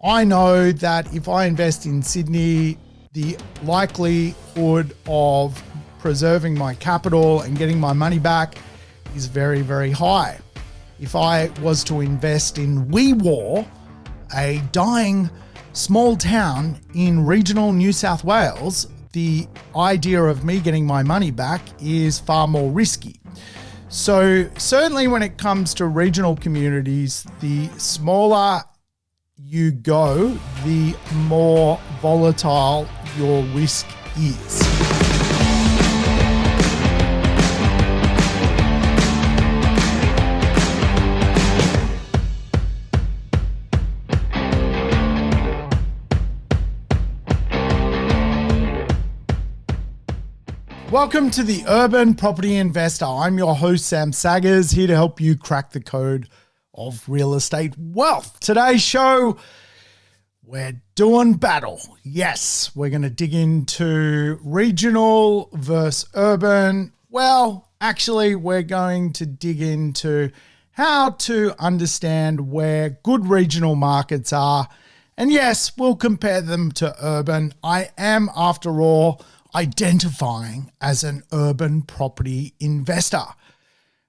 I know that if I invest in Sydney, the likelihood of preserving my capital and getting my money back is very, very high. If I was to invest in Wee Waa, a dying small town in regional New South Wales, the idea of me getting my money back is far more risky. So certainly when it comes to regional communities, the smaller you go, the more volatile your risk is. Welcome to the Urban Property Investor. I'm your host, Sam Saggers, here to help you crack the code of real estate wealth. Today's show, we're doing battle. Yes, we're going to dig into regional versus urban. Well, actually, we're going to dig into how to understand where good regional markets are. And yes, we'll compare them to urban. I am, after all, identifying as an urban property investor.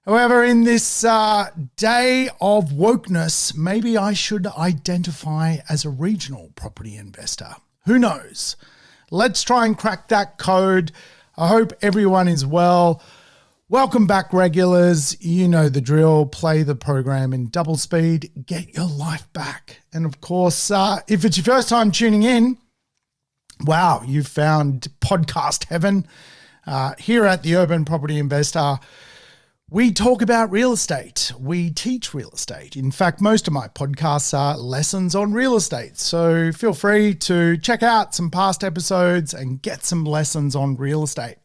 However, in this day of wokeness, maybe I should identify as a regional property investor. Who knows? Let's try and crack that code. I hope everyone is well. Welcome back, regulars. You know the drill. Play the program in double speed. Get your life back. And of course, if it's your first time tuning in, wow, you've found podcast heaven. Here at the Urban Property Investor, we talk about real estate. We teach real estate. In fact, most of my podcasts are lessons on real estate. So feel free to check out some past episodes and get some lessons on real estate.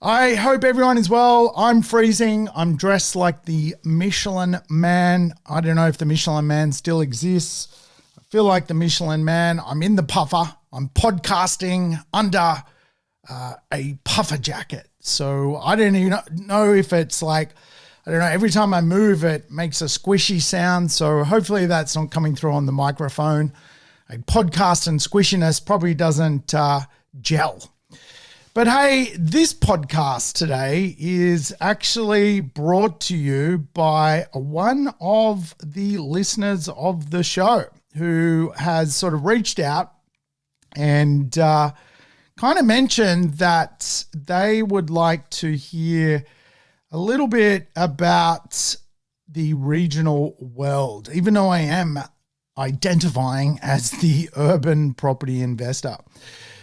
I hope everyone is well. I'm freezing. I'm dressed like the Michelin Man. I don't know if the Michelin Man still exists. I feel like the Michelin Man. I'm in the puffer. I'm podcasting under a puffer jacket. So I don't even know if it's like, I don't know, every time I move, it makes a squishy sound. So hopefully that's not coming through on the microphone. A podcast and squishiness probably doesn't gel. But hey, this podcast today is actually brought to you by one of the listeners of the show who has sort of reached out and kind of mentioned that they would like to hear a little bit about the regional world, even though I am identifying as the urban property investor.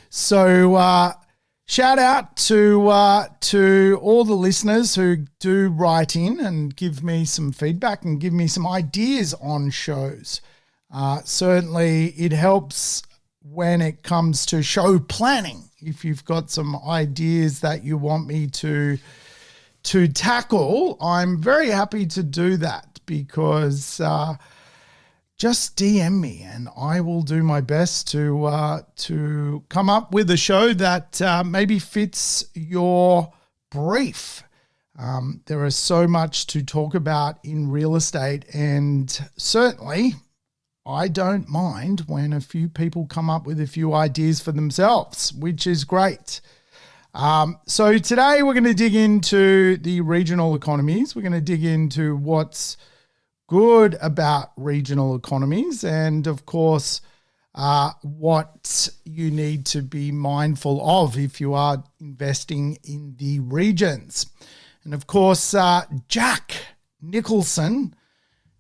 So shout out to all the listeners who do write in and give me some feedback and give me some ideas on shows. Certainly it helps when it comes to show planning. If you've got some ideas that you want me to tackle, I'm very happy to do that, because just DM me and I will do my best to come up with a show that maybe fits your brief. There is so much to talk about in real estate, and certainly I don't mind when a few people come up with a few ideas for themselves, which is great. So today we're going to dig into the regional economies. We're going to dig into what's good about regional economies and, of course, what you need to be mindful of if you are investing in the regions. And, of course, Jack Nicholson,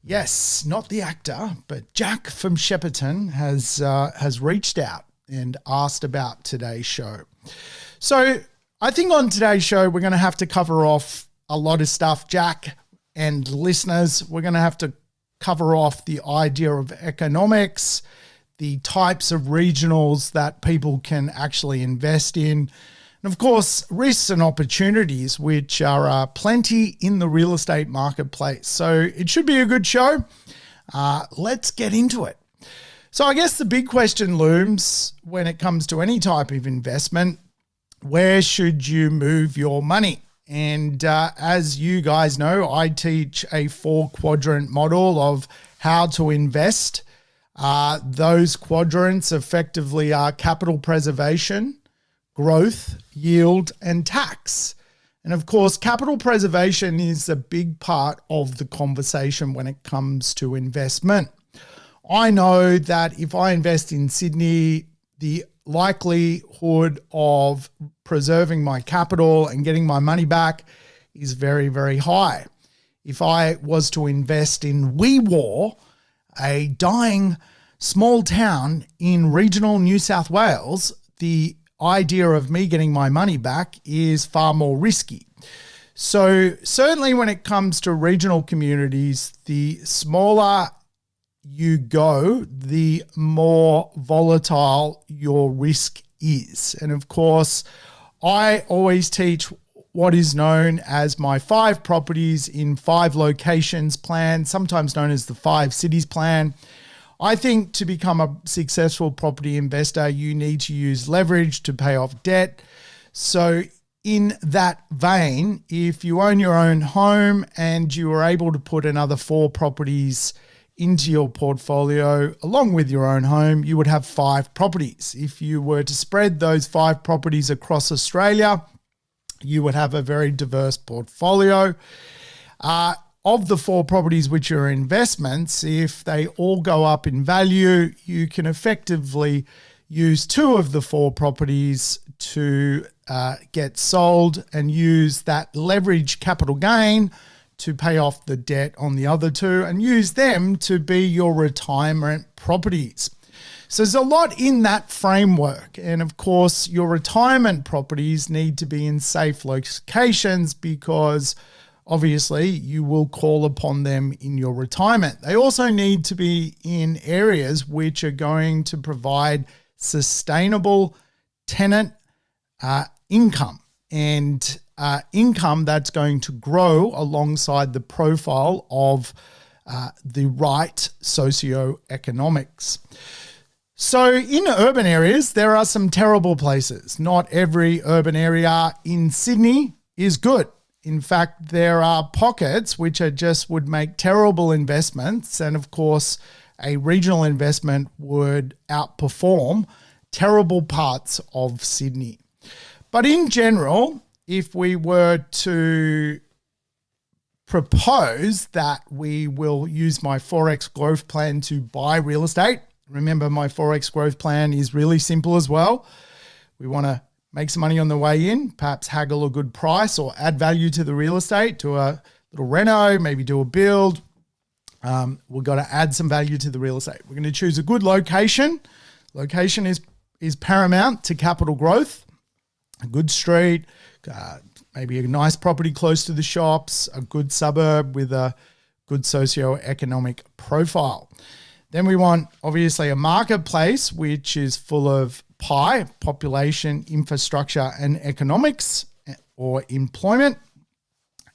yes, not the actor, but Jack from Shepparton has reached out and asked about today's show. So I think on today's show, we're going to have to cover off a lot of stuff. Jack and listeners, we're going to have to cover off the idea of economics, the types of regionals that people can actually invest in, and of course, risks and opportunities, which are plenty in the real estate marketplace. So it should be a good show. Let's get into it. So I guess the big question looms when it comes to any type of investment: where should you move your money? And as you guys know, I teach a 4-quadrant model of how to invest. Those quadrants effectively are capital preservation, growth, yield, and tax. And of course, capital preservation is a big part of the conversation when it comes to investment. I know that if I invest in Sydney, the likelihood of preserving my capital and getting my money back is very, very high. If I was to invest in Wee Waa, a dying small town in regional New South Wales, the idea of me getting my money back is far more risky. So certainly when it comes to regional communities, the smaller you go, the more volatile your risk is. And of course, I always teach what is known as my 5 properties in 5 locations plan, sometimes known as the 5 cities plan. I think to become a successful property investor, you need to use leverage to pay off debt. So in that vein, if you own your own home and you are able to put another 4 properties into your portfolio along with your own home, you would have 5 properties. If you were to spread those 5 properties across Australia, you would have a very diverse portfolio. Of the 4 properties which are investments, if they all go up in value, you can effectively use 2 of the 4 properties to get sold and use that leverage capital gain to pay off the debt on the other 2 and use them to be your retirement properties. So there's a lot in that framework. And of course, your retirement properties need to be in safe locations because obviously you will call upon them in your retirement. They also need to be in areas which are going to provide sustainable tenant income and income that's going to grow alongside the profile of the right socioeconomics. So in urban areas, there are some terrible places. Not every urban area in Sydney is good. In fact, there are pockets which are just would make terrible investments. And of course, a regional investment would outperform terrible parts of Sydney. But in general, if we were to propose that we will use my 4X growth plan to buy real estate, remember my 4X growth plan is really simple as well. We want to make some money on the way in, perhaps haggle a good price or add value to the real estate, do a little reno, maybe do a build. We've got to add some value to the real estate. We're going to choose a good location. Location is paramount to capital growth. A good street, maybe a nice property close to the shops, a good suburb with a good socioeconomic profile. Then we want, obviously, a marketplace which is full of population, infrastructure, and economics or employment.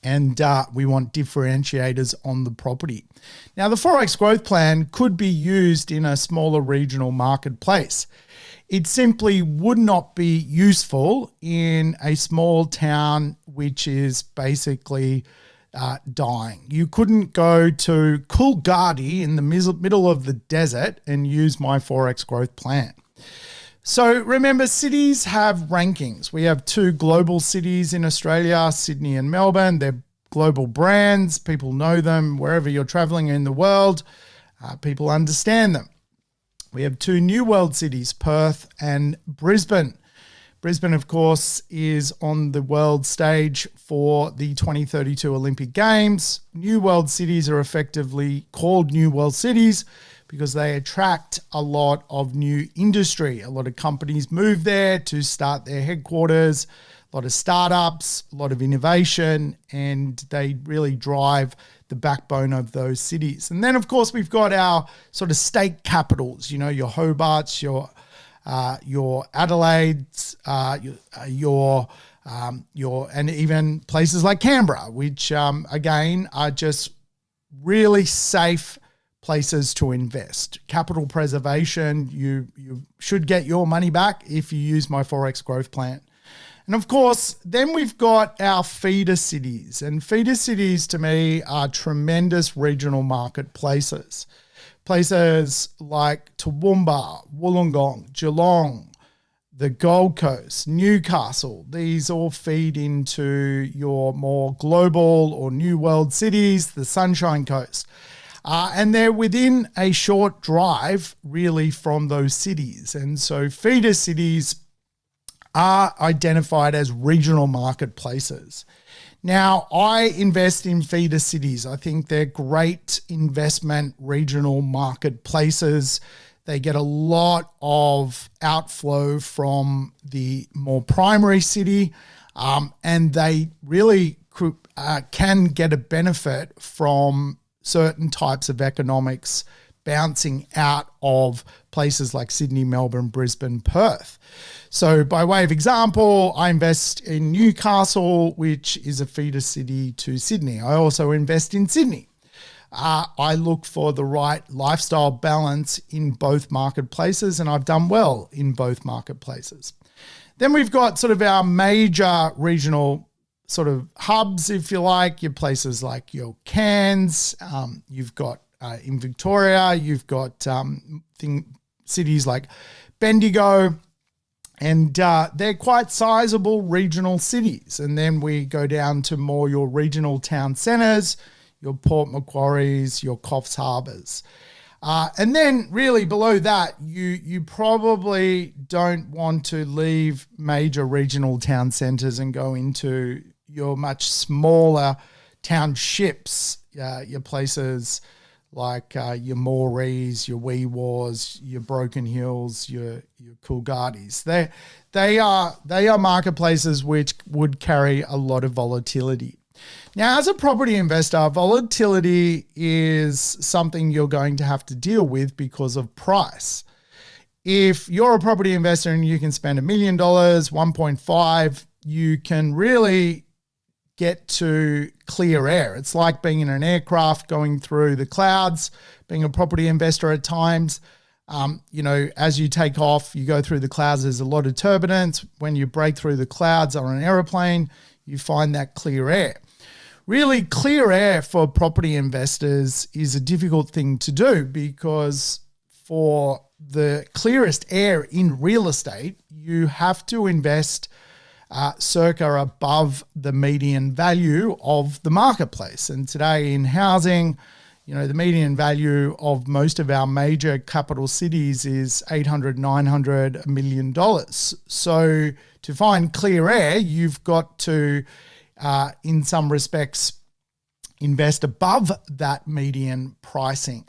And we want differentiators on the property. Now, the 4X growth plan could be used in a smaller regional marketplace. It simply would not be useful in a small town which is basically dying. You couldn't go to Coolgardie in the middle of the desert and use my 4X growth plan. So remember, cities have rankings. We have 2 global cities in Australia, Sydney and Melbourne. They're global brands. People know them wherever you're traveling in the world. People understand them. We have 2 new world cities, Perth and Brisbane. Brisbane, of course, is on the world stage for the 2032 Olympic Games. New world cities are effectively called new world cities because they attract a lot of new industry. A lot of companies move there to start their headquarters, a lot of startups, a lot of innovation, and they really drive the backbone of those cities. And then, of course, we've got our sort of state capitals, you know, your Hobarts, your Adelaide's, and even places like Canberra, which again are just really safe places to invest. Capital preservation, you should get your money back if you use my 4X growth plan. And of course, then we've got our feeder cities. And feeder cities to me are tremendous regional marketplaces. Places like Toowoomba, Wollongong, Geelong, the Gold Coast, Newcastle, these all feed into your more global or new world cities, the Sunshine Coast. And they're within a short drive really from those cities. And so feeder cities are identified as regional marketplaces. Now, I invest in feeder cities. I think they're great investment regional marketplaces. They get a lot of outflow from the more primary city, and they really can get a benefit from certain types of economics bouncing out of places like Sydney, Melbourne, Brisbane, Perth. So by way of example, I invest in Newcastle, which is a feeder city to Sydney. I also invest in Sydney. I look for the right lifestyle balance in both marketplaces, and I've done well in both marketplaces. Then we've got sort of our major regional sort of hubs, if you like, your places like your Cairns, you've got in Victoria, you've got cities like Bendigo, and they're quite sizable regional cities. And then we go down to more your regional town centres, your Port Macquaries, your Coffs Harbours. And then really below that, you probably don't want to leave major regional town centres and go into your much smaller townships, your places like your Moreys, your Wee Wars, your Broken Hills, your Coolgardis. They are marketplaces which would carry a lot of volatility. Now, as a property investor, volatility is something you're going to have to deal with because of price. If you're a property investor and you can spend $1 million, 1.5, you can really get to clear air. It's like being in an aircraft going through the clouds, being a property investor at times. As you take off, you go through the clouds, there's a lot of turbulence. When you break through the clouds on an aeroplane, you find that clear air. Really, clear air for property investors is a difficult thing to do because for the clearest air in real estate, you have to invest circa above the median value of the marketplace. And today in housing, the median value of most of our major capital cities is $800, $900 million. So to find clear air, you've got to, in some respects, invest above that median pricing.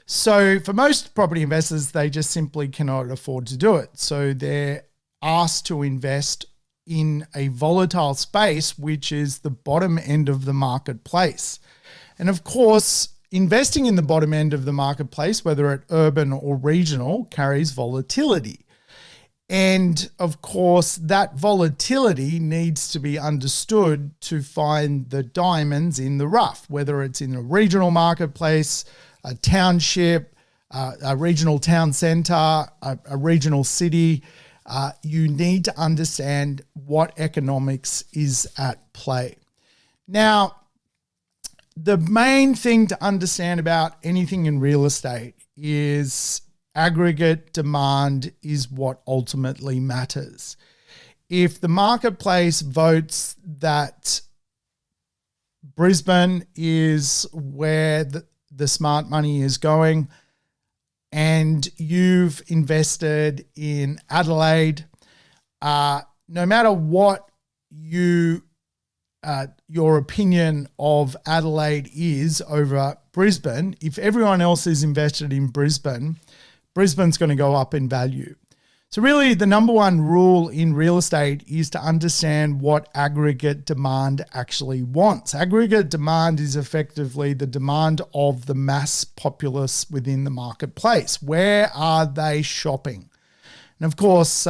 So for most property investors, they just simply cannot afford to do it. So they're asked to invest in a volatile space, which is the bottom end of the marketplace. And of course, investing in the bottom end of the marketplace, whether at urban or regional, carries volatility. And of course, that volatility needs to be understood to find the diamonds in the rough, whether it's in a regional marketplace, a township, a regional town centre, a regional city. You need to understand what economics is at play. Now, the main thing to understand about anything in real estate is aggregate demand is what ultimately matters. If the marketplace votes that Brisbane is where the smart money is going, and you've invested in Adelaide, no matter what your opinion of Adelaide is over Brisbane, if everyone else is invested in Brisbane, Brisbane's going to go up in value. So really the number one rule in real estate is to understand what aggregate demand actually wants. Aggregate demand is effectively the demand of the mass populace within the marketplace. Where are they shopping? And of course,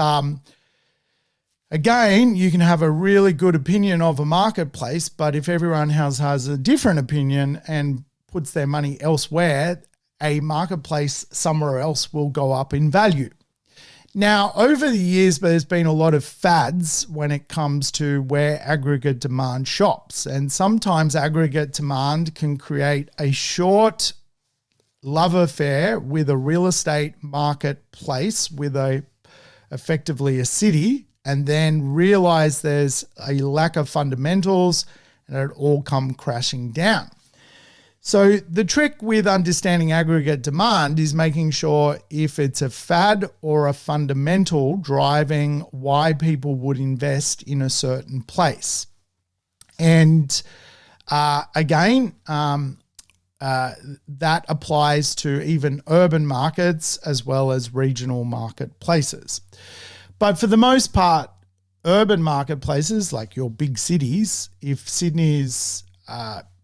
again, you can have a really good opinion of a marketplace, but if everyone has a different opinion and puts their money elsewhere, a marketplace somewhere else will go up in value. Now, over the years, there's been a lot of fads when it comes to where aggregate demand shops. And sometimes aggregate demand can create a short-lived love affair with a real estate marketplace, with effectively a city, and then realize there's a lack of fundamentals and it all come crashing down. So the trick with understanding aggregate demand is making sure if it's a fad or a fundamental driving why people would invest in a certain place. And again, that applies to even urban markets as well as regional marketplaces. But for the most part, urban marketplaces like your big cities, if Sydney's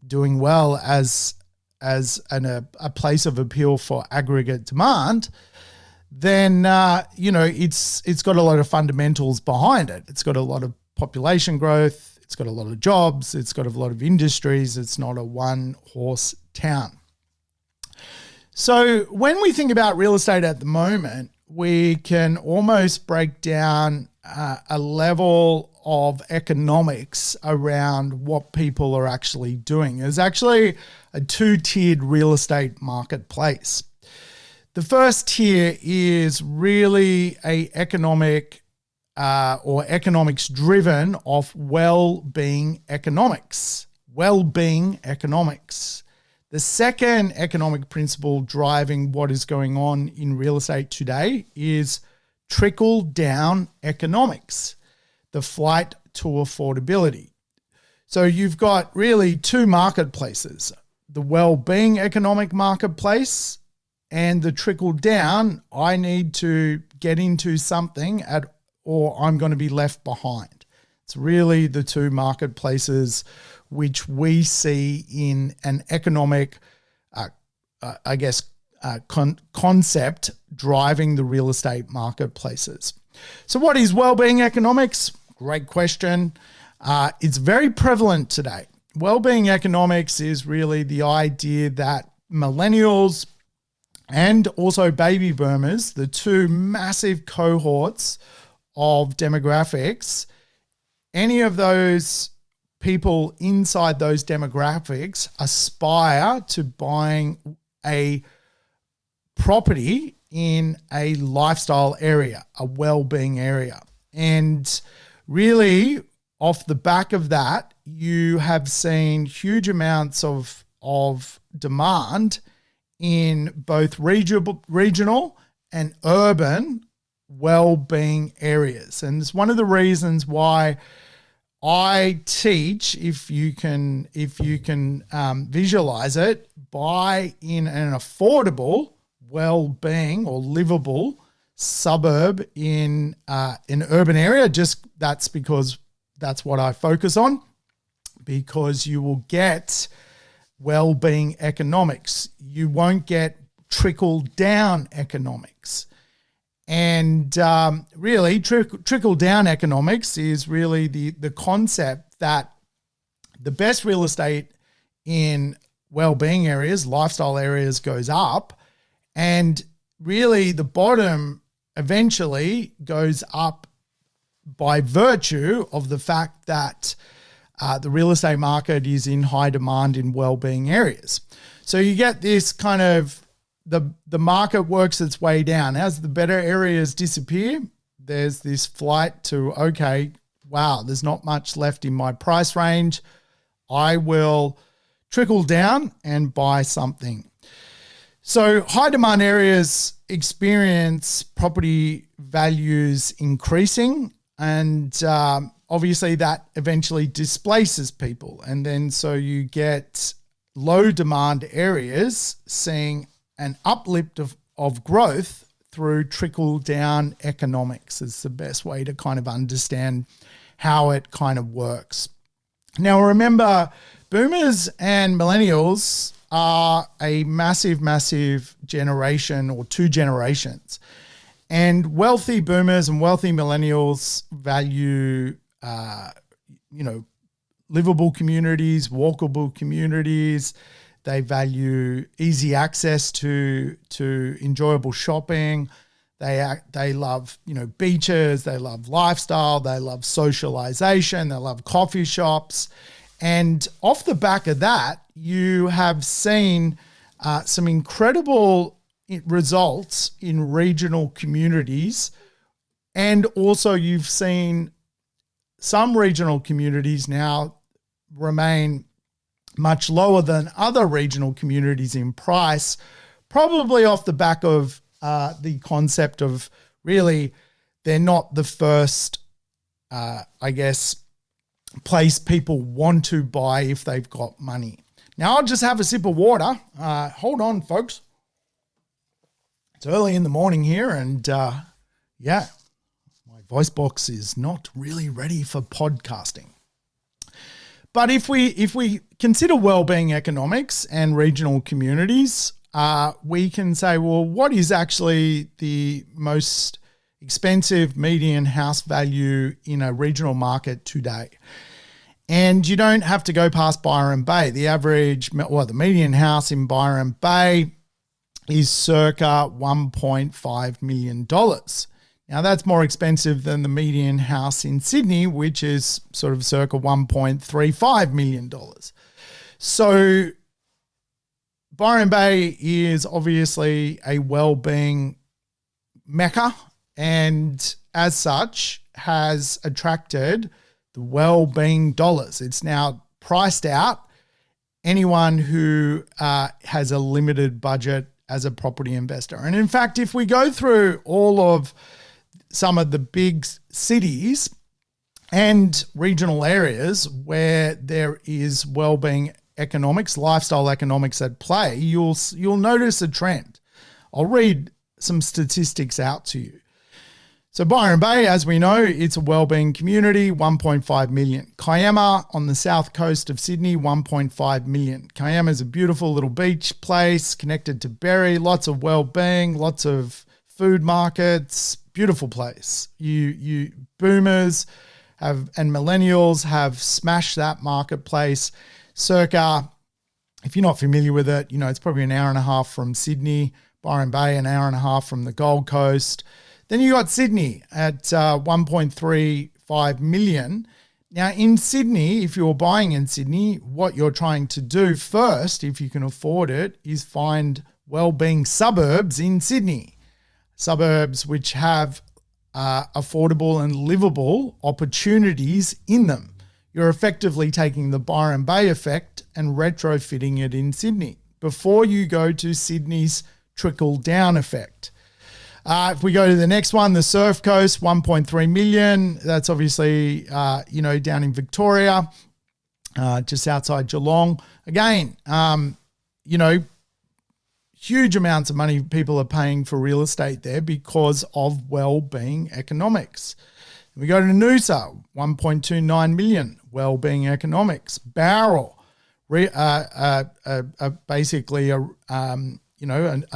doing well as a place of appeal for aggregate demand, then it's got a lot of fundamentals behind it. It's got a lot of population growth. It's got a lot of jobs. It's got a lot of industries. It's not a one-horse town. So when we think about real estate at the moment, we can almost break down a level of economics around what people are actually doing. There's actually a two-tiered real estate marketplace. The first tier is really a economic or economics driven off well-being economics. Well-being economics. The second economic principle driving what is going on in real estate today is trickle-down economics, the flight to affordability. So you've got really two marketplaces, the well-being economic marketplace and the trickle-down, I need to get into something or I'm going to be left behind. It's really the two marketplaces which we see in an economic, concept driving the real estate marketplaces. So what is well-being economics? Great question. It's very prevalent today. Well-being economics is really the idea that millennials and also baby boomers, the two massive cohorts of demographics, any of those people inside those demographics aspire to buying a property in a lifestyle area, a well-being area. And really, off the back of that, you have seen huge amounts of demand in both regional and urban well-being areas. And it's one of the reasons why I teach, if you can visualize it, buy in an affordable, well-being or livable suburb in an urban area. Just that's because that's what I focus on, because you will get well-being economics. You won't get trickle-down economics. And really, trickle-down economics is really the concept that the best real estate in well-being areas, lifestyle areas, goes up, and really the bottom eventually goes up by virtue of the fact that the real estate market is in high demand in well-being areas. So you get this kind of the market works its way down. As the better areas disappear, there's this flight to, okay, wow, there's not much left in my price range. I will trickle down and buy something. So high demand areas experience property values increasing, and obviously that eventually displaces people. And then so you get low demand areas seeing an uplift of growth through trickle-down economics. Is the best way to kind of understand how it kind of works. Now, remember, boomers and millennials are a massive, massive generation, or two generations. And wealthy boomers and wealthy millennials value, livable communities, walkable communities. They value easy access to enjoyable shopping. They love, beaches. They love lifestyle. They love socialization. They love coffee shops. And off the back of that, you have seen some incredible results in regional communities. And also you've seen some regional communities now remain much lower than other regional communities in price, probably off the back of the concept of really they're not the first, place people want to buy if they've got money. Now I'll just have a sip of water. Hold on, folks. It's early in the morning here and my voice box is not really ready for podcasting. But if we consider well-being economics and regional communities, we can say, well, what is actually the most expensive median house value in a regional market today? And you don't have to go past Byron Bay. The median house in Byron Bay is circa $1.5 million. Now, that's more expensive than the median house in Sydney, which is sort of circa $1.35 million. So Byron Bay is obviously a well-being mecca and as such has attracted the well-being dollars. It's now priced out anyone who has a limited budget as a property investor. And in fact, if we go through all of some of the big cities and regional areas where there is well-being economics, lifestyle economics at play, you'll notice a trend. I'll read some statistics out to you. So Byron Bay, as we know, it's a wellbeing community, 1.5 million. Kiama on the south coast of Sydney, 1.5 million. Kiama is a beautiful little beach place connected to Berry, lots of wellbeing, lots of food markets, beautiful place. You boomers and millennials have smashed that marketplace circa, if you're not familiar with it, it's probably an hour and a half from Sydney, Byron Bay, an hour and a half from the Gold Coast. Then you got Sydney at 1.35 million. Now in Sydney, if you're buying in Sydney, what you're trying to do first, if you can afford it, is find well-being suburbs in Sydney. Suburbs which have affordable and livable opportunities in them. You're effectively taking the Byron Bay effect and retrofitting it in Sydney before you go to Sydney's trickle-down effect. If we go to the next one, the Surf Coast, 1.3 million. That's obviously, down in Victoria, just outside Geelong. Again, huge amounts of money people are paying for real estate there because of well-being economics. We go to Noosa, 1.29 million, well-being economics. Bowral, basically a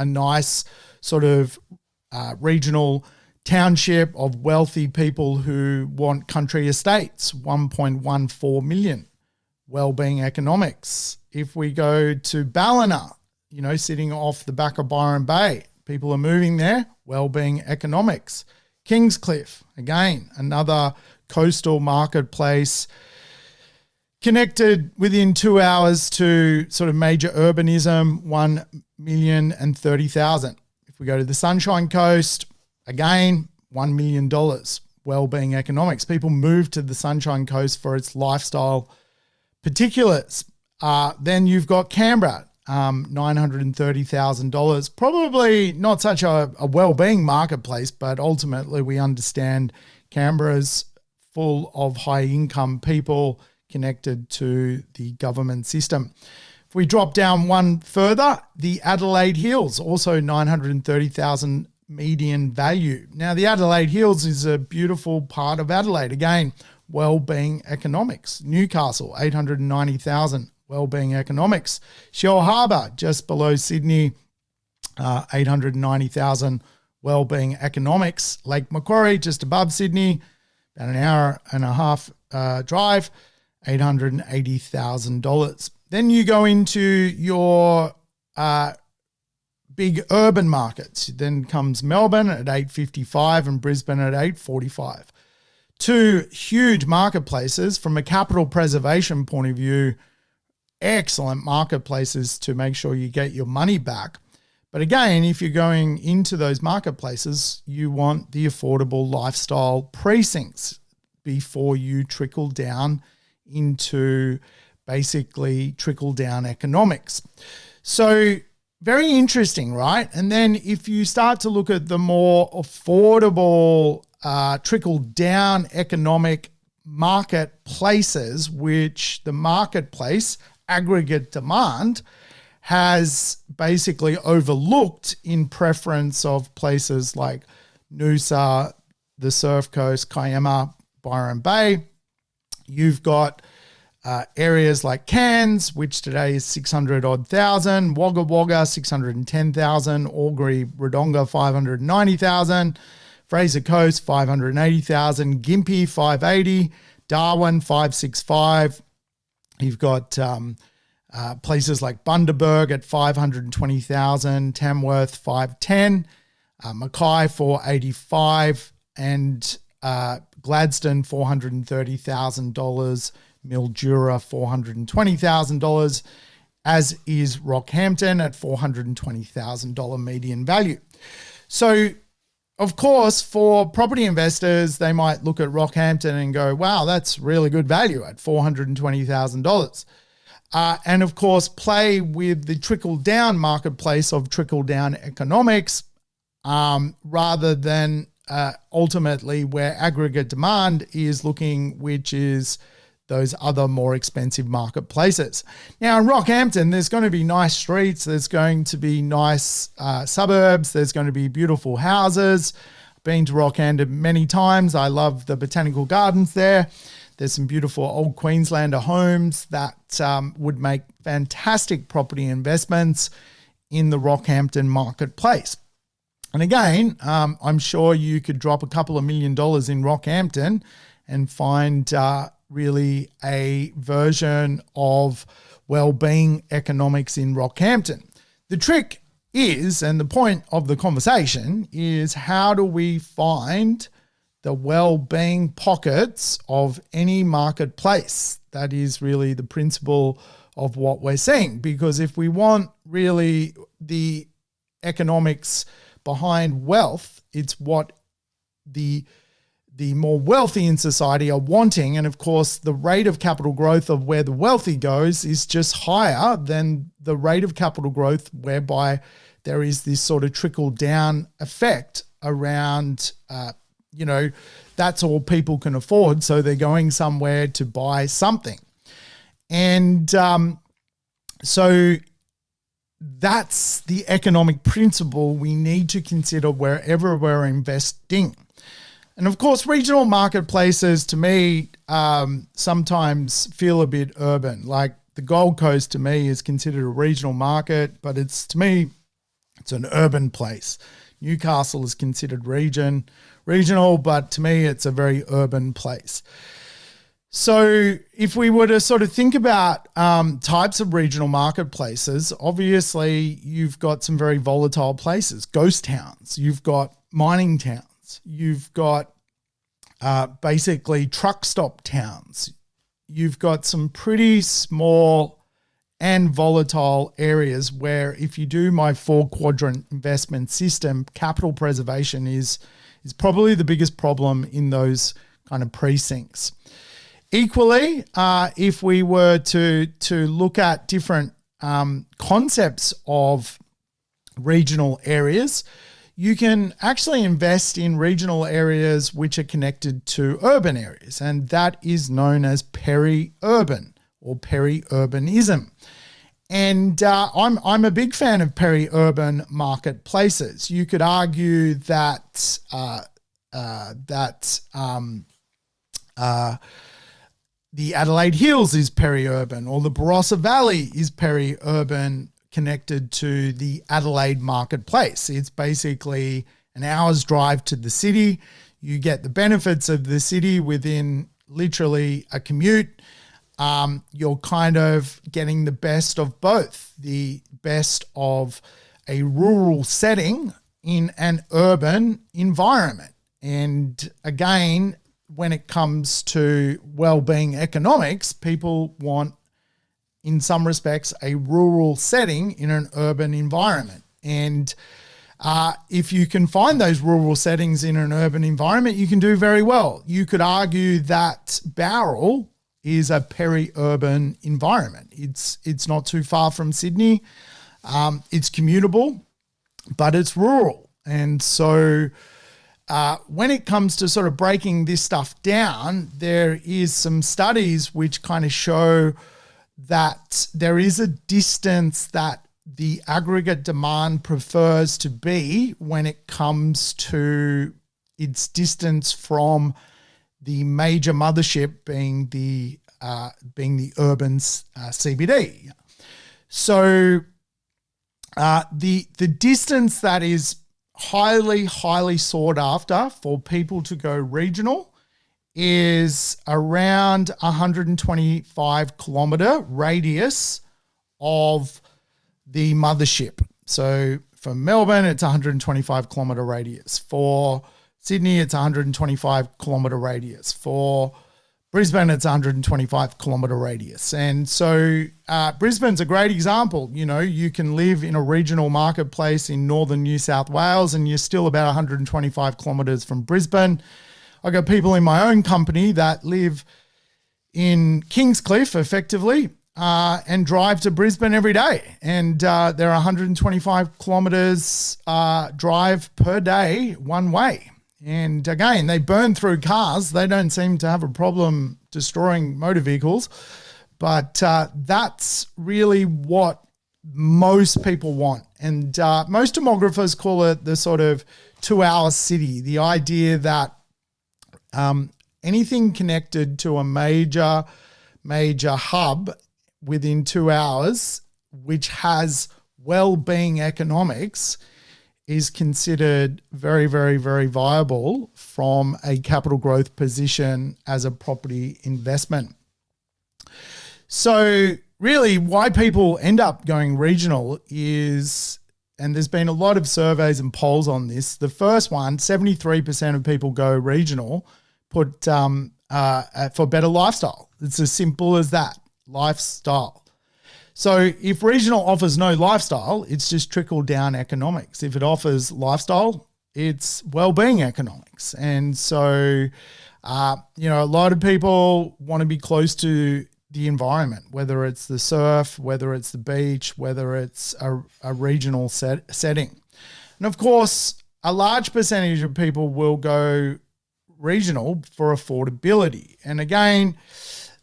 nice sort of regional township of wealthy people who want country estates, 1.14 million, well-being economics. If we go to Ballina, sitting off the back of Byron Bay, people are moving there, well-being economics. Kingscliff, again, another coastal marketplace connected within 2 hours to sort of major urbanism, 1,030,000. If we go to the Sunshine Coast, again, $1 million, well-being economics. People move to the Sunshine Coast for its lifestyle particulars. Then you've got Canberra, $930,000. Probably not such a well-being marketplace, but ultimately we understand Canberra's full of high-income people connected to the government system. If we drop down one further, the Adelaide Hills, also 930,000 median value. Now, the Adelaide Hills is a beautiful part of Adelaide. Again, well-being economics. Newcastle, 890,000, well-being economics. Shell Harbour, just below Sydney, 890,000, well-being economics. Lake Macquarie, just above Sydney, about an hour and a half drive, $880,000. Then you go into your big urban markets. Then comes Melbourne at 855 and Brisbane at 845. Two huge marketplaces from a capital preservation point of view. excellent marketplaces to make sure you get your money back. But again, if you're going into those marketplaces, you want the affordable lifestyle precincts before you trickle down into basically trickle down economics. So very interesting, right? And then if you start to look at the more affordable trickle down economic marketplaces, which the marketplace aggregate demand has basically overlooked in preference of places like Noosa, the Surf Coast, Kiama, Byron Bay. You've got areas like Cairns, which today is 600 odd thousand, Wagga Wagga 610,000, Albury Wodonga 590,000, Fraser Coast 580,000, Gympie 580, Darwin 565. You've got places like Bundaberg at 520,000, Tamworth 510, Mackay 485, and Gladstone $430,000, Mildura $420,000, as is Rockhampton at $420,000 median value. So, of course, for property investors, they might look at Rockhampton and go, wow, that's really good value at $420,000. And of course, play with the trickle-down marketplace of trickle-down economics rather than ultimately where aggregate demand is looking, which is those other more expensive marketplaces. Now in Rockhampton, there's going to be nice streets, there's going to be nice suburbs, there's going to be beautiful houses. I've been to Rockhampton many times. I love the botanical gardens there. There's some beautiful old Queenslander homes that would make fantastic property investments in the Rockhampton marketplace. And again, I'm sure you could drop a couple of $1 million in Rockhampton and find really a version of well-being economics in Rockhampton. The trick is, and the point of the conversation is, how do we find the well-being pockets of any marketplace? That is really the principle of what we're seeing. Because if we want really the economics behind wealth, it's what the more wealthy in society are wanting. And of course, the rate of capital growth of where the wealthy goes is just higher than the rate of capital growth whereby there is this sort of trickle down effect around, that's all people can afford. So they're going somewhere to buy something. And so that's the economic principle we need to consider wherever we're investing. And of course, regional marketplaces to me sometimes feel a bit urban. Like the Gold Coast to me is considered a regional market, but to me, it's an urban place. Newcastle is considered regional, but to me, it's a very urban place. So if we were to sort of think about types of regional marketplaces, obviously you've got some very volatile places, ghost towns, you've got mining towns, you've got basically truck stop towns, you've got some pretty small and volatile areas where if you do my 4-quadrant investment system, capital preservation is probably the biggest problem in those kind of precincts. Equally, if we were to look at different concepts of regional areas, you can actually invest in regional areas which are connected to urban areas, and that is known as peri-urban or peri-urbanism. And I'm a big fan of peri-urban marketplaces. You could argue that the Adelaide Hills is peri-urban, or the Barossa Valley is peri-urban, connected to the Adelaide marketplace. It's basically an hour's drive to the city. You get the benefits of the city within literally a commute. You're kind of getting the best of both, the best of a rural setting in an urban environment. And again, when it comes to well-being economics, people want in some respects, a rural setting in an urban environment. And if you can find those rural settings in an urban environment, you can do very well. You could argue that Bowral is a peri-urban environment. It's not too far from Sydney. It's commutable, but it's rural. And so when it comes to sort of breaking this stuff down, there is some studies which kind of show that there is a distance that the aggregate demand prefers to be when it comes to its distance from the major mothership being the urban CBD. So the distance that is highly sought after for people to go regional is around 125 kilometre radius of the mothership. So for Melbourne, it's 125 kilometre radius. For Sydney, it's 125 kilometre radius. For Brisbane, it's 125 kilometre radius. And so Brisbane's a great example. You know, you can live in a regional marketplace in northern New South Wales and you're still about 125 kilometres from Brisbane. I've got people in my own company that live in Kingscliff effectively and drive to Brisbane every day. And they're 125 kilometres drive per day one way. And again, they burn through cars. They don't seem to have a problem destroying motor vehicles. But that's really what most people want. And most demographers call it the sort of 2-hour city, the idea that anything connected to a major hub within 2 hours, which has well-being economics, is considered very, very, very viable from a capital growth position as a property investment. So really why people end up going regional is, and there's been a lot of surveys and polls on this. The first one, 73% of people go regional, put for better lifestyle. It's as simple as that, lifestyle. So if regional offers no lifestyle, it's just trickle down economics. If it offers lifestyle, it's well-being economics. And so, a lot of people want to be close to the environment, whether it's the surf, whether it's the beach, whether it's a regional setting. And of course, a large percentage of people will go regional for affordability. And again,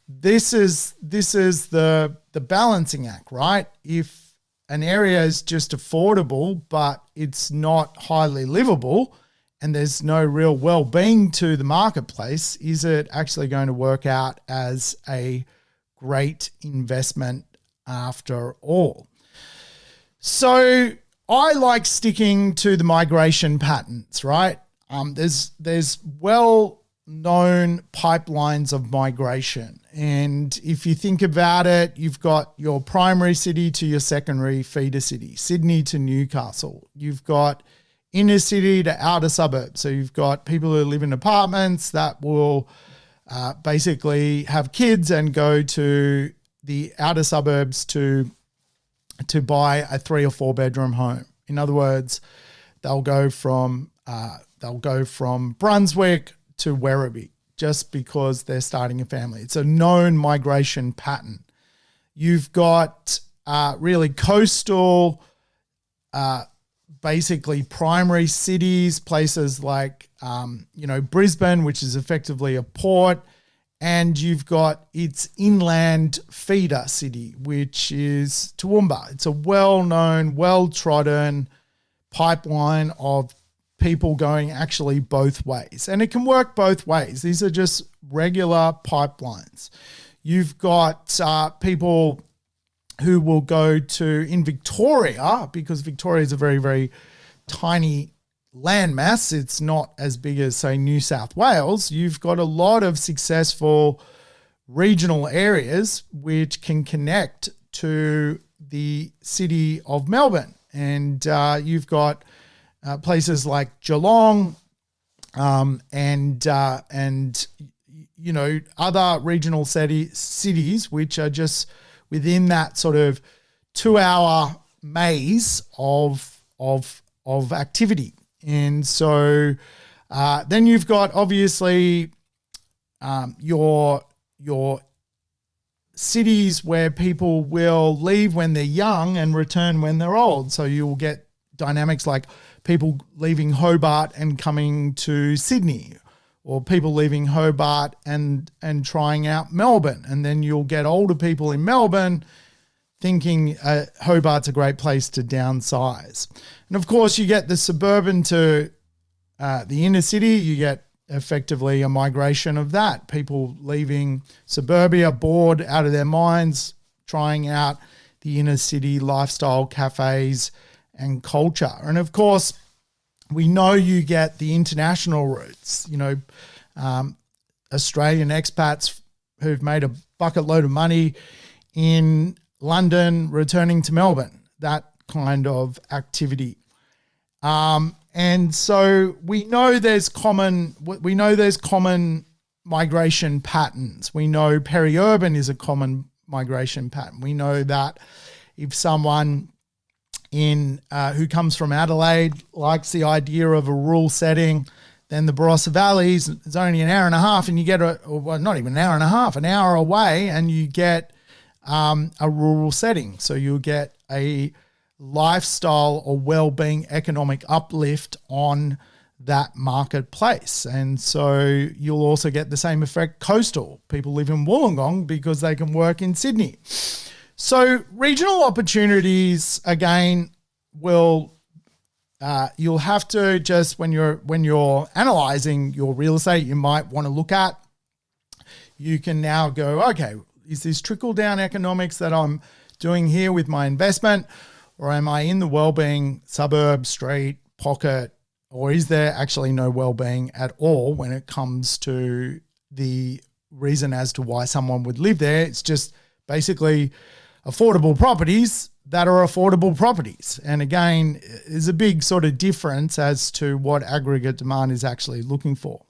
this is the balancing act, right? If an area is just affordable, but it's not highly livable and there's no real well-being to the marketplace, is it actually going to work out as a great investment after all? So I like sticking to the migration patterns, right? There's well-known pipelines of migration. And if you think about it, you've got your primary city to your secondary feeder city, Sydney to Newcastle. You've got inner city to outer suburbs. So you've got people who live in apartments that will basically have kids and go to the outer suburbs to buy a 3 or 4 bedroom home. In other words, they'll go from Brunswick to Werribee just because they're starting a family. It's a known migration pattern. You've got really coastal, basically primary cities, places like, Brisbane, which is effectively a port, and you've got its inland feeder city, which is Toowoomba. It's a well-known, well-trodden pipeline of people going actually both ways. And it can work both ways. These are just regular pipelines. You've got people who will go to, in Victoria, because Victoria is a very, very tiny landmass. It's not as big as, say, New South Wales. You've got a lot of successful regional areas which can connect to the city of Melbourne. And you've got places like Geelong and other regional cities which are just within that sort of 2-hour maze of activity. And so then you've got obviously your cities where people will leave when they're young and return when they're old. So you'll get dynamics like people leaving Hobart and coming to Sydney, or people leaving Hobart and trying out Melbourne. And then you'll get older people in Melbourne thinking Hobart's a great place to downsize. And of course, you get the suburban to the inner city. You get effectively a migration of that. People leaving suburbia, bored out of their minds, trying out the inner city lifestyle, cafes and culture. And of course, we know you get the international routes, Australian expats who've made a bucket load of money in London returning to Melbourne, that kind of activity. And so we know there's common migration patterns. We know peri-urban is a common migration pattern. We know that if someone who comes from Adelaide likes the idea of a rural setting, then the Barossa Valleys is only an hour and a half, and you get not even an hour and a half, an hour away, and you get a rural setting. So you'll get a lifestyle or well-being economic uplift on that marketplace. And so you'll also get the same effect coastal. People live in Wollongong because they can work in Sydney. So regional opportunities, again, you'll have to just, when you're analyzing your real estate, you might want to look at, you can now go, okay, is this trickle-down economics that I'm doing here with my investment, or am I in the well-being suburb, street, pocket, or is there actually no well-being at all when it comes to the reason as to why someone would live there? It's just basically affordable properties that are affordable properties. And again, there's a big sort of difference as to what aggregate demand is actually looking for.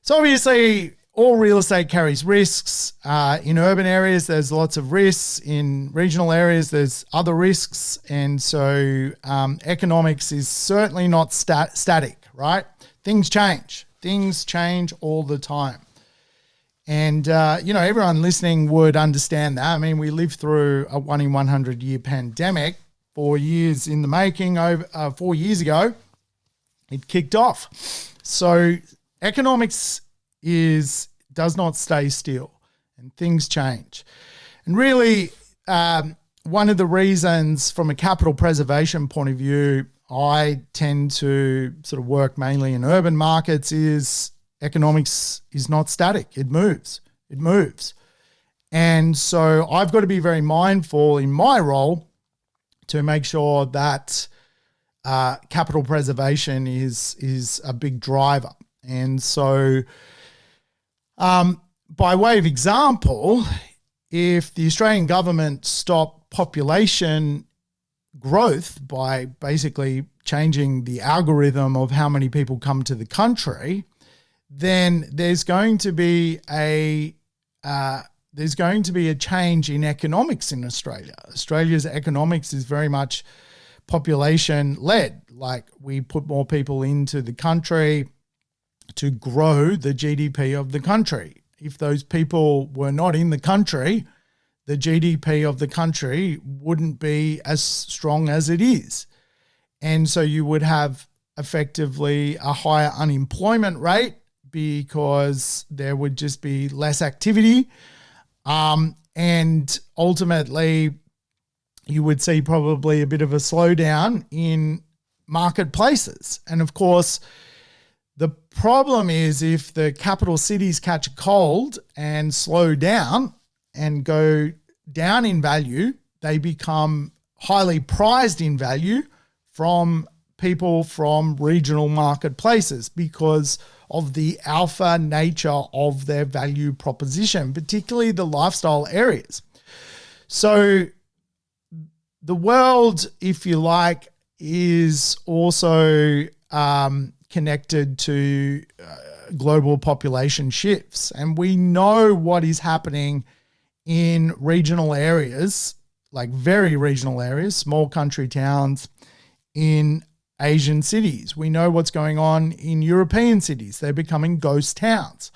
So obviously, all real estate carries risks. In urban areas, there's lots of risks. In regional areas, there's other risks. And so economics is certainly not static, right? Things change. Things change all the time. And, everyone listening would understand that. I mean, we lived through a 1 in 100 year pandemic, 4 years in the making. 4 years ago, it kicked off. So economics does not stay still, and things change. And really, one of the reasons from a capital preservation point of view, I tend to sort of work mainly in urban markets is economics is not static. It moves. And so I've got to be very mindful in my role to make sure that capital preservation is a big driver. And so by way of example, if the Australian government stopped population growth by basically changing the algorithm of how many people come to the country, then there's going to be a change in economics in Australia. Australia's economics is very much population led. Like, we put more people into the country to grow the GDP of the country. If those people were not in the country, the GDP of the country wouldn't be as strong as it is. And so you would have effectively a higher unemployment rate because there would just be less activity. And ultimately, you would see probably a bit of a slowdown in marketplaces. And of course, the problem is if the capital cities catch a cold and slow down and go down in value, they become highly prized in value from people from regional marketplaces because of the alpha nature of their value proposition, particularly the lifestyle areas. So the world, if you like, is also connected to global population shifts. And we know what is happening in regional areas, like very regional areas, small country towns in Asian cities. We know what's going on in European cities. They're becoming ghost towns.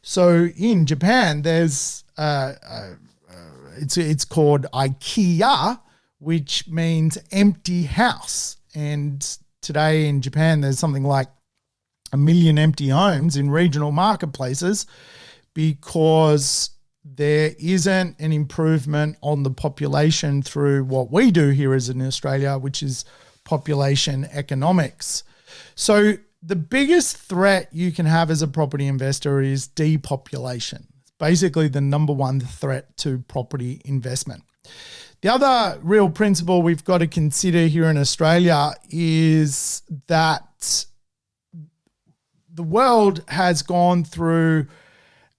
So in Japan, there's it's called IKEA, which means empty house. And today in Japan, there's something like 1 million empty homes in regional marketplaces because there isn't an improvement on the population through what we do here as in Australia, which is population economics. So the biggest threat you can have as a property investor is depopulation. It's basically the number one threat to property investment. The other real principle we've got to consider here in Australia is that the world has gone through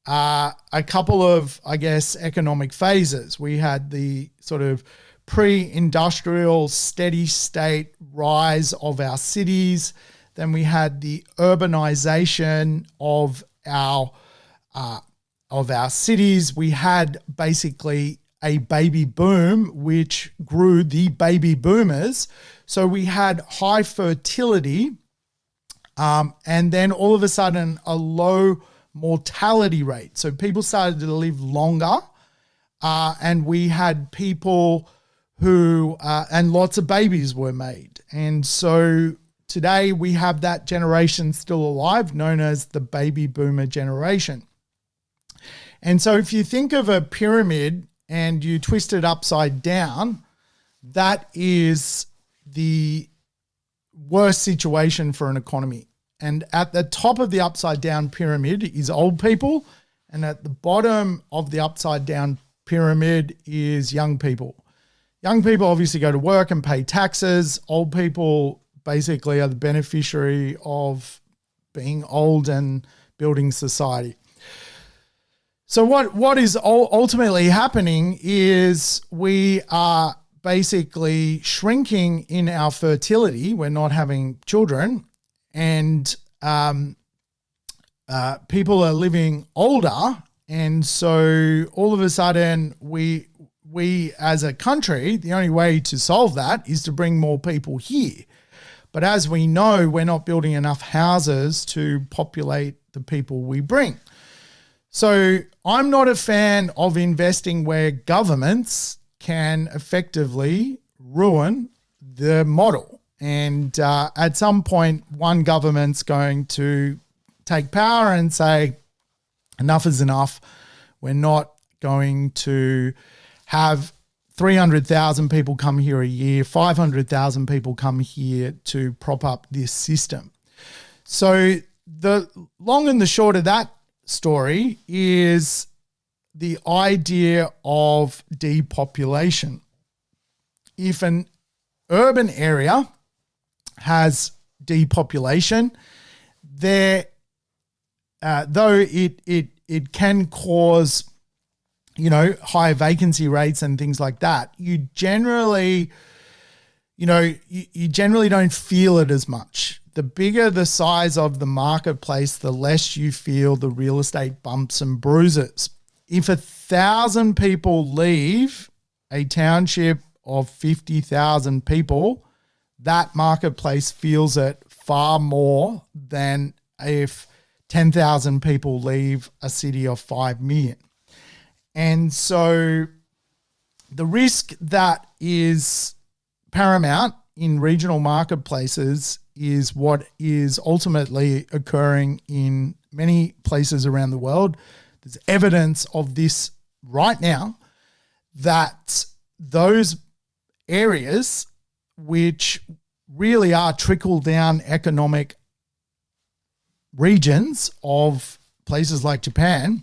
a couple of, I guess, economic phases. We had the sort of pre-industrial steady state rise of our cities. Then we had the urbanization of our cities. We had basically a baby boom, which grew the baby boomers. So we had high fertility, and then all of a sudden a low mortality rate. So people started to live longer, and we had people who, and lots of babies were made. And so today we have that generation still alive, known as the baby boomer generation. And so if you think of a pyramid and you twist it upside down, that is the worst situation for an economy. And at the top of the upside down pyramid is old people, and at the bottom of the upside down pyramid is young people. Young people obviously go to work and pay taxes. Old people basically are the beneficiary of being old and building society. So what is ultimately happening is we are basically shrinking in our fertility. We're not having children, and people are living older. And so all of a sudden we as a country, the only way to solve that is to bring more people here. But as we know, we're not building enough houses to populate the people we bring. So I'm not a fan of investing where governments can effectively ruin the model. And at some point, one government's going to take power and say, enough is enough. We're not going to have 300,000 people come here a year, 500,000 people come here to prop up this system. So the long and the short of that story is the idea of depopulation. If an urban area has depopulation, there, though it can cause, high vacancy rates and things like that, you generally don't feel it as much. The bigger the size of the marketplace, the less you feel the real estate bumps and bruises. If 1,000 people leave a township of 50,000 people, that marketplace feels it far more than if 10,000 people leave a city of 5 million. And so the risk that is paramount in regional marketplaces is what is ultimately occurring in many places around the world. There's evidence of this right now, that those areas which really are trickle-down economic regions of places like Japan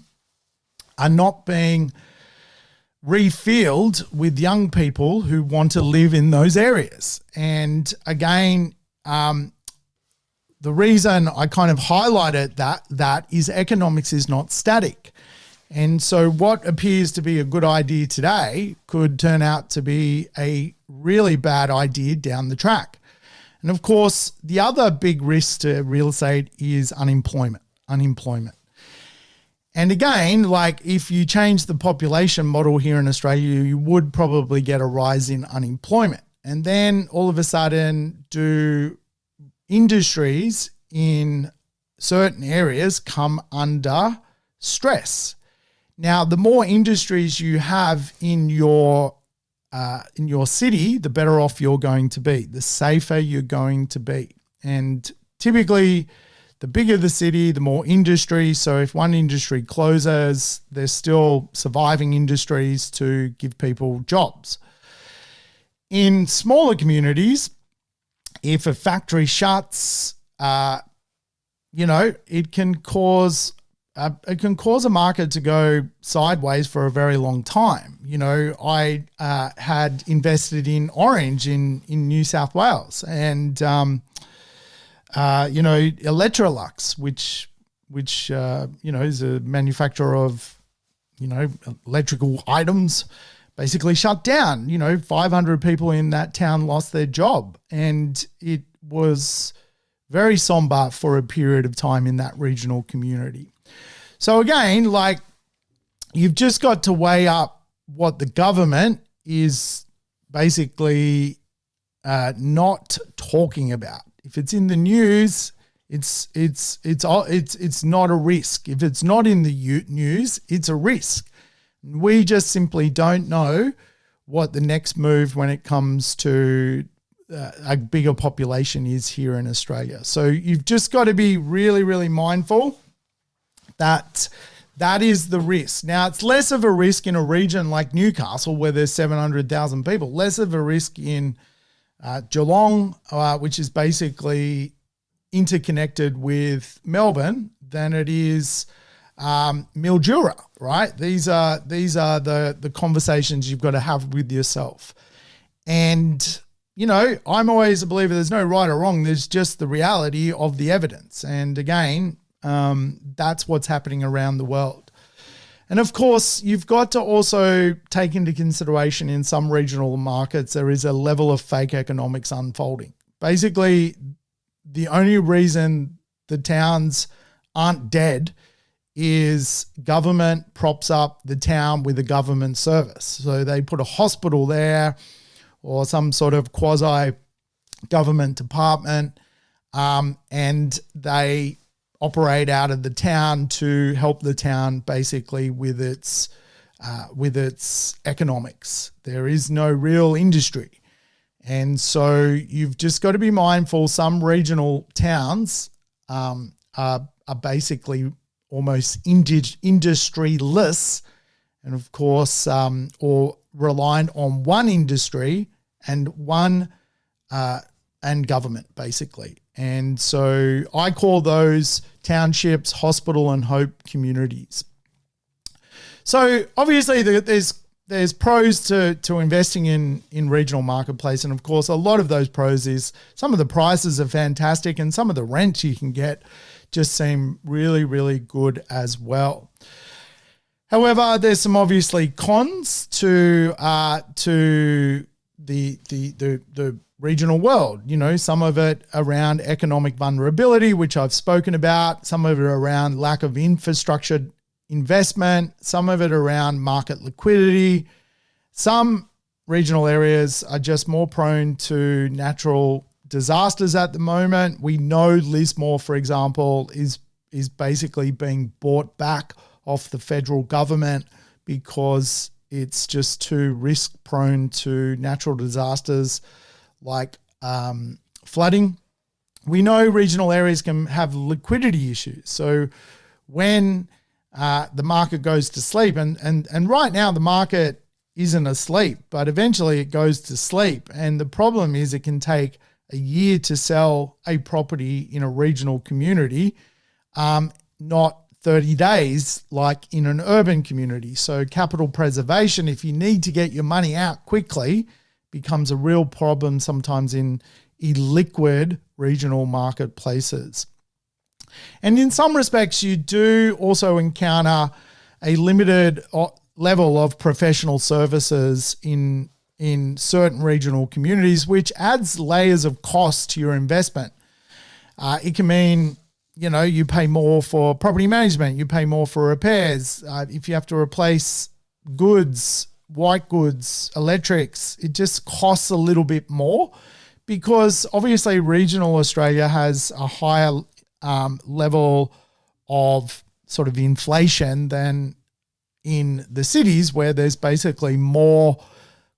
are not being refilled with young people who want to live in those areas. And again, the reason I kind of highlighted that is economics is not static. And so what appears to be a good idea today could turn out to be a really bad idea down the track. And of course, the other big risk to real estate is unemployment. And again, like if you change the population model here in Australia, you would probably get a rise in unemployment. And then all of a sudden, do industries in certain areas come under stress? Now, the more industries you have in your city, the better off you're going to be, the safer you're going to be. And typically, the bigger the city, the more industry. So if one industry closes, there's still surviving industries to give people jobs. In smaller communities, if a factory shuts, it can cause a market to go sideways for a very long time. I had invested in Orange in New South Wales, and Electrolux, which is a manufacturer of electrical items, basically shut down. 500 people in that town lost their job, and it was very somber for a period of time in that regional community. So again, like, you've just got to weigh up what the government is basically not talking about. If it's in the news, it's not a risk. If it's not in the news, it's a risk. We just simply don't know what the next move when it comes to a bigger population is here in Australia. So you've just got to be really, really mindful that is the risk. Now, it's less of a risk in a region like Newcastle where there's 700,000 people, less of a risk in Geelong, which is basically interconnected with Melbourne, than it is Mildura, right? These are the conversations you've got to have with yourself. And, I'm always a believer there's no right or wrong. There's just the reality of the evidence. And again, that's what's happening around the world. And of course, you've got to also take into consideration in some regional markets, there is a level of fake economics unfolding. Basically, the only reason the towns aren't dead is government props up the town with a government service. So they put a hospital there or some sort of quasi-government department, and they operate out of the town to help the town basically with its economics. There is no real industry. And so you've just got to be mindful. Some regional towns are basically almost industryless, and of course, or reliant on one industry and and government basically. And so I call those townships, hospital and hope communities. So obviously there's pros to investing in regional marketplace. And of course, a lot of those pros is some of the prices are fantastic and some of the rents you can get just seem really, really good as well. However, there's some obviously cons to the regional world. Some of it around economic vulnerability, which I've spoken about, some of it around lack of infrastructure investment, some of it around market liquidity. Some regional areas are just more prone to natural disasters at the moment. We know Lismore, for example, is basically being bought back off the federal government because it's just too risk prone to natural disasters like flooding. We know regional areas can have liquidity issues. So when the market goes to sleep, and right now the market isn't asleep, but eventually it goes to sleep. And the problem is it can take a year to sell a property in a regional community, not 30 days like in an urban community. So capital preservation, if you need to get your money out quickly, becomes a real problem sometimes in illiquid regional marketplaces. And in some respects, you do also encounter a limited level of professional services in certain regional communities, which adds layers of cost to your investment. It can mean you pay more for property management, you pay more for repairs. If you have to replace goods, white goods, electrics, it just costs a little bit more because obviously regional Australia has a higher level of sort of inflation than in the cities where there's basically more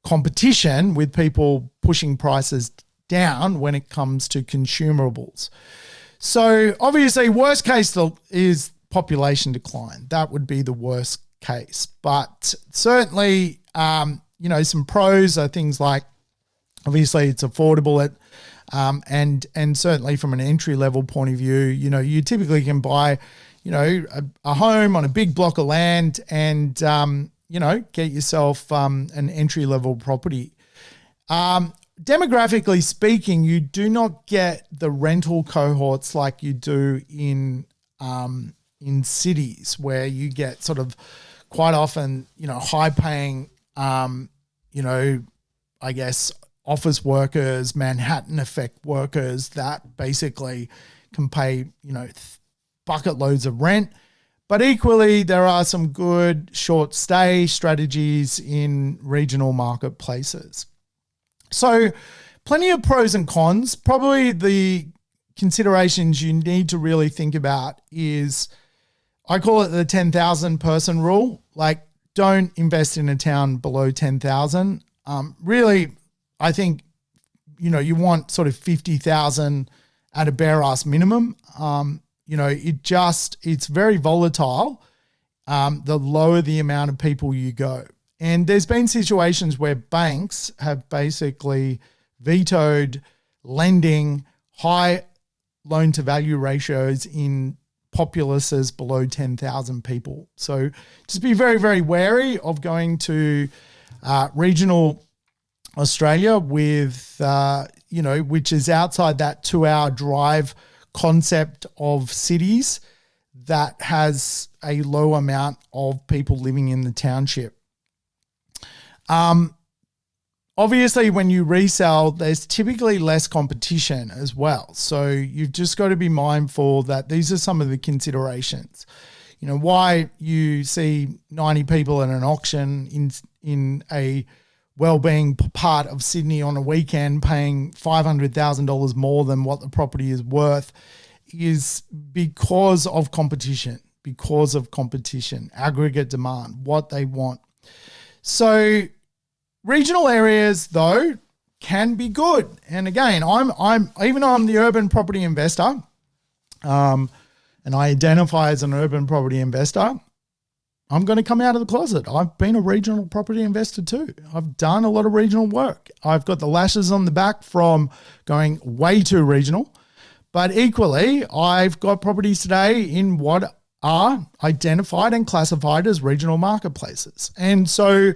competition with people pushing prices down when it comes to consumables. So obviously worst case is population decline. That would be the worst case. But certainly, some pros are things like obviously it's affordable and certainly from an entry level point of view, you typically can buy, a home on a big block of land and, get yourself an entry level property. Demographically speaking, you do not get the rental cohorts like you do in cities where you get sort of quite often, high paying, I guess office workers, Manhattan effect workers that basically can pay, bucket loads of rent. But equally, there are some good short stay strategies in regional marketplaces. So plenty of pros and cons. Probably the considerations you need to really think about is, I call it the 10,000 person rule. Like, don't invest in a town below 10,000. Really, I think, you want sort of 50,000 at a bare ass minimum. It's very volatile. The lower the amount of people you go. And there's been situations where banks have basically vetoed lending high loan to value ratios in populaces below 10,000 people. So just be very, very wary of going to regional Australia with, which is outside that 2-hour drive concept of cities that has a low amount of people living in the township. Obviously, when you resell, there's typically less competition as well. So you've just got to be mindful that these are some of the considerations. Why you see 90 people at an auction in a well-being part of Sydney on a weekend paying $500,000 more than what the property is worth is because of competition, aggregate demand, what they want. So regional areas, though, can be good. And again, I'm even though I'm the urban property investor, and I identify as an urban property investor, I'm going to come out of the closet. I've been a regional property investor too. I've done a lot of regional work. I've got the lashes on the back from going way too regional. But equally, I've got properties today in what are identified and classified as regional marketplaces. And so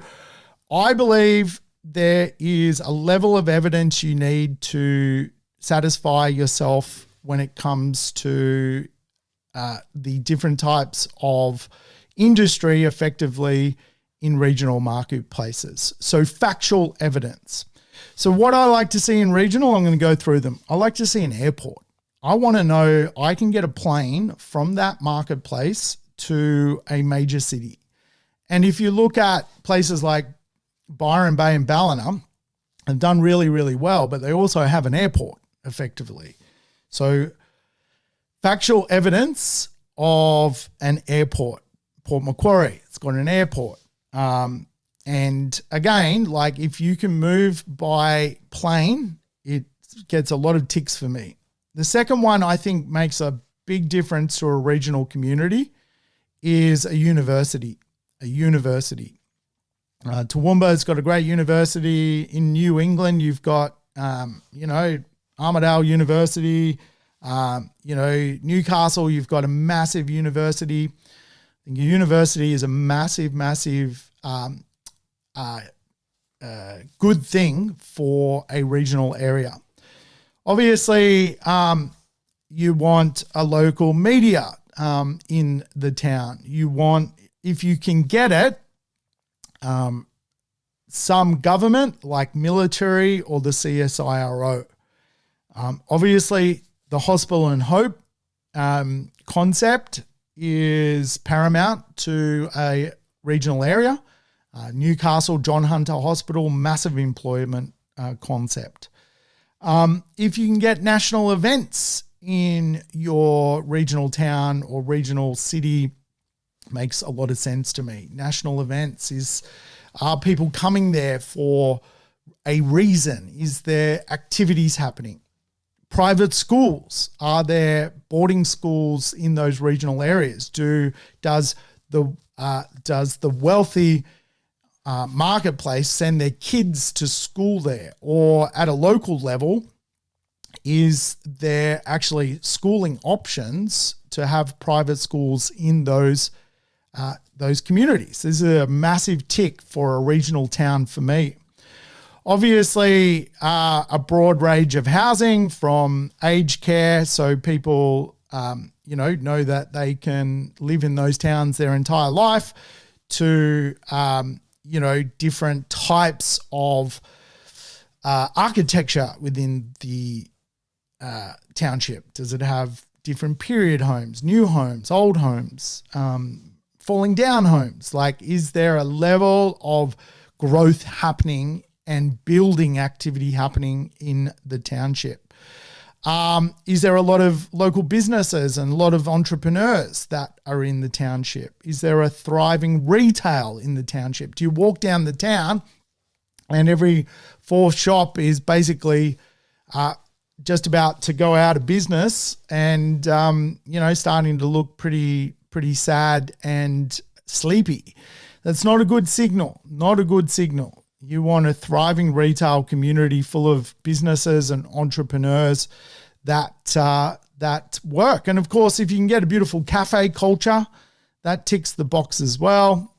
I believe there is a level of evidence you need to satisfy yourself when it comes to the different types of industry effectively in regional marketplaces. So factual evidence. So what I like to see in regional, I'm going to go through them. I like to see an airport. I want to know I can get a plane from that marketplace to a major city. And if you look at places like Byron Bay and Ballina, have done really, really well, but they also have an airport effectively. So factual evidence of an airport. Port Macquarie, it's got an airport. And again, like if you can move by plane, it gets a lot of ticks for me. The second one I think makes a big difference to a regional community is a university. Toowoomba's got a great university. In New England, you've got, Armidale University. Newcastle, you've got a massive university. I think a university is a massive, good thing for a regional area. Obviously, you want a local media in the town. You want, if you can get it, some government like military or the CSIRO. Obviously, the Hospital and Hope concept is paramount to a regional area. Newcastle, John Hunter Hospital, massive employment concept. If you can get national events in your regional town or regional city, makes a lot of sense to me. National events are people coming there for a reason? Is there activities happening? Private schools, are there boarding schools in those regional areas? Does the wealthy marketplace send their kids to school there? Or at a local level, is there actually schooling options to have private schools in those communities? This is a massive tick for a regional town for me. Obviously, a broad range of housing from aged care, so people know that they can live in those towns their entire life, to different types of architecture within the township. Does it have different period homes, new homes, old homes, falling down homes? Like, is there a level of growth happening and building activity happening in the township? Is there a lot of local businesses and a lot of entrepreneurs that are in the township? Is there a thriving retail in the township? Do you walk down the town and every fourth shop is basically just about to go out of business and, starting to look pretty sad and sleepy? That's not a good signal, not a good signal. You want a thriving retail community full of businesses and entrepreneurs that work. And of course, if you can get a beautiful cafe culture, that ticks the box as well.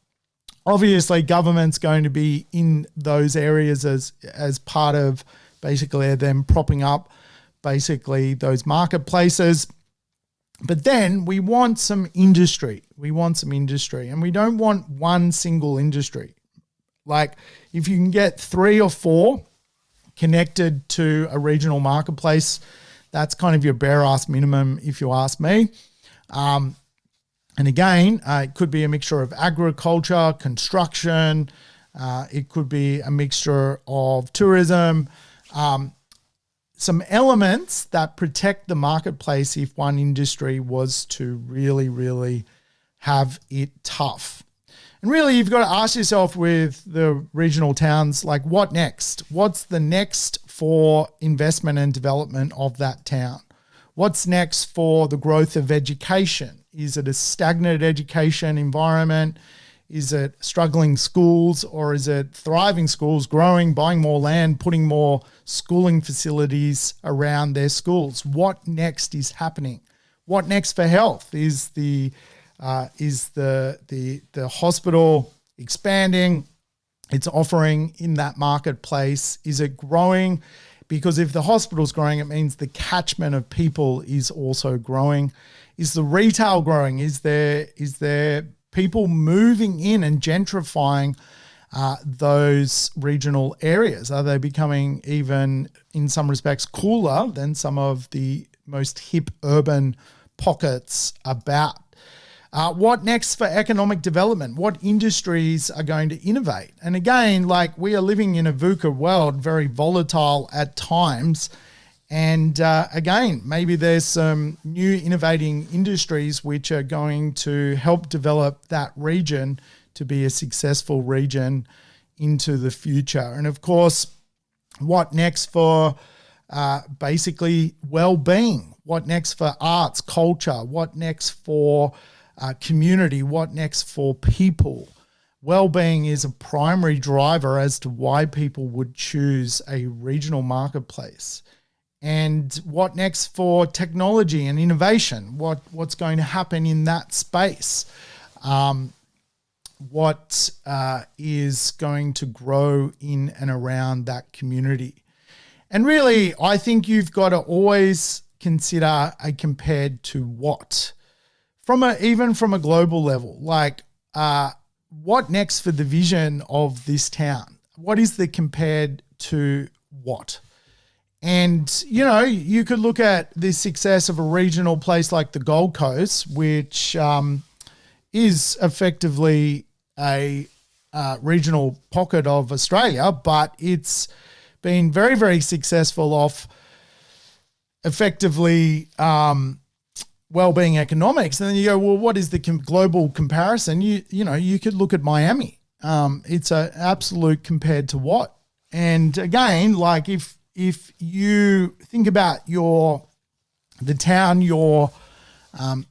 Obviously, government's going to be in those areas as part of basically them propping up basically those marketplaces. But then we want some industry. And we don't want one single industry. Like, if you can get 3 or 4 connected to a regional marketplace, that's kind of your bare ass minimum, if you ask me. And again, it could be a mixture of agriculture, construction. It could be a mixture of tourism. Some elements that protect the marketplace if one industry was to really, really have it tough. And really, you've got to ask yourself with the regional towns, like, what next? What's the next for investment and development of that town? What's next for the growth of education? Is it a stagnant education environment? Is it struggling schools, or is it thriving schools, growing, buying more land, putting more schooling facilities around their schools? What next is happening? What next for health? Is the hospital expanding its offering in that marketplace? Is it growing? Because if the hospital's growing, it means the catchment of people is also growing. Is the retail growing? Is there people moving in and gentrifying those regional areas? Are they becoming even, in some respects, cooler than some of the most hip urban pockets about? What next for economic development? What industries are going to innovate? And again, like, we are living in a VUCA world, very volatile at times. And again, maybe there's some new innovating industries which are going to help develop that region to be a successful region into the future. And of course, what next for basically well-being? What next for arts, culture? What next for community? What next for people? Well-being is a primary driver as to why people would choose a regional marketplace. And what next for technology and innovation? What's going to happen in that space? What is going to grow in and around that community? And really, I think you've got to always consider a compared to what. Even from a global level, like, what next for the vision of this town? What is the compared to what? And, you know, you could look at the success of a regional place like the Gold Coast, which is effectively a regional pocket of Australia, but it's been very, very successful off effectively well-being economics. And then you go, well, what is the global comparison? You know, you could look at Miami. It's an absolute compared to what? And again, like if you think about the town you're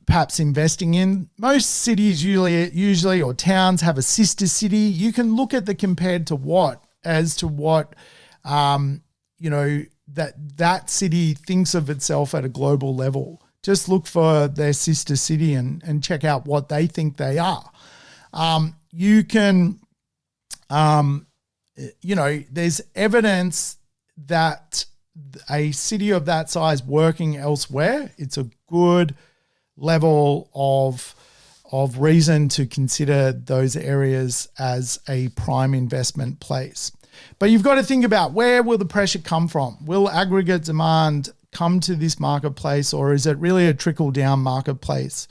perhaps investing in, most cities usually or towns have a sister city. You can look at the compared to what as to what you know that city thinks of itself at a global level. Just look for their sister city and check out what they think they are. You can you know, there's evidence that a city of that size working elsewhere, it's a good level of reason to consider those areas as a prime investment place. But you've got to think about, where will the pressure come from? Will aggregate demand come to this marketplace, or is it really a trickle-down marketplace?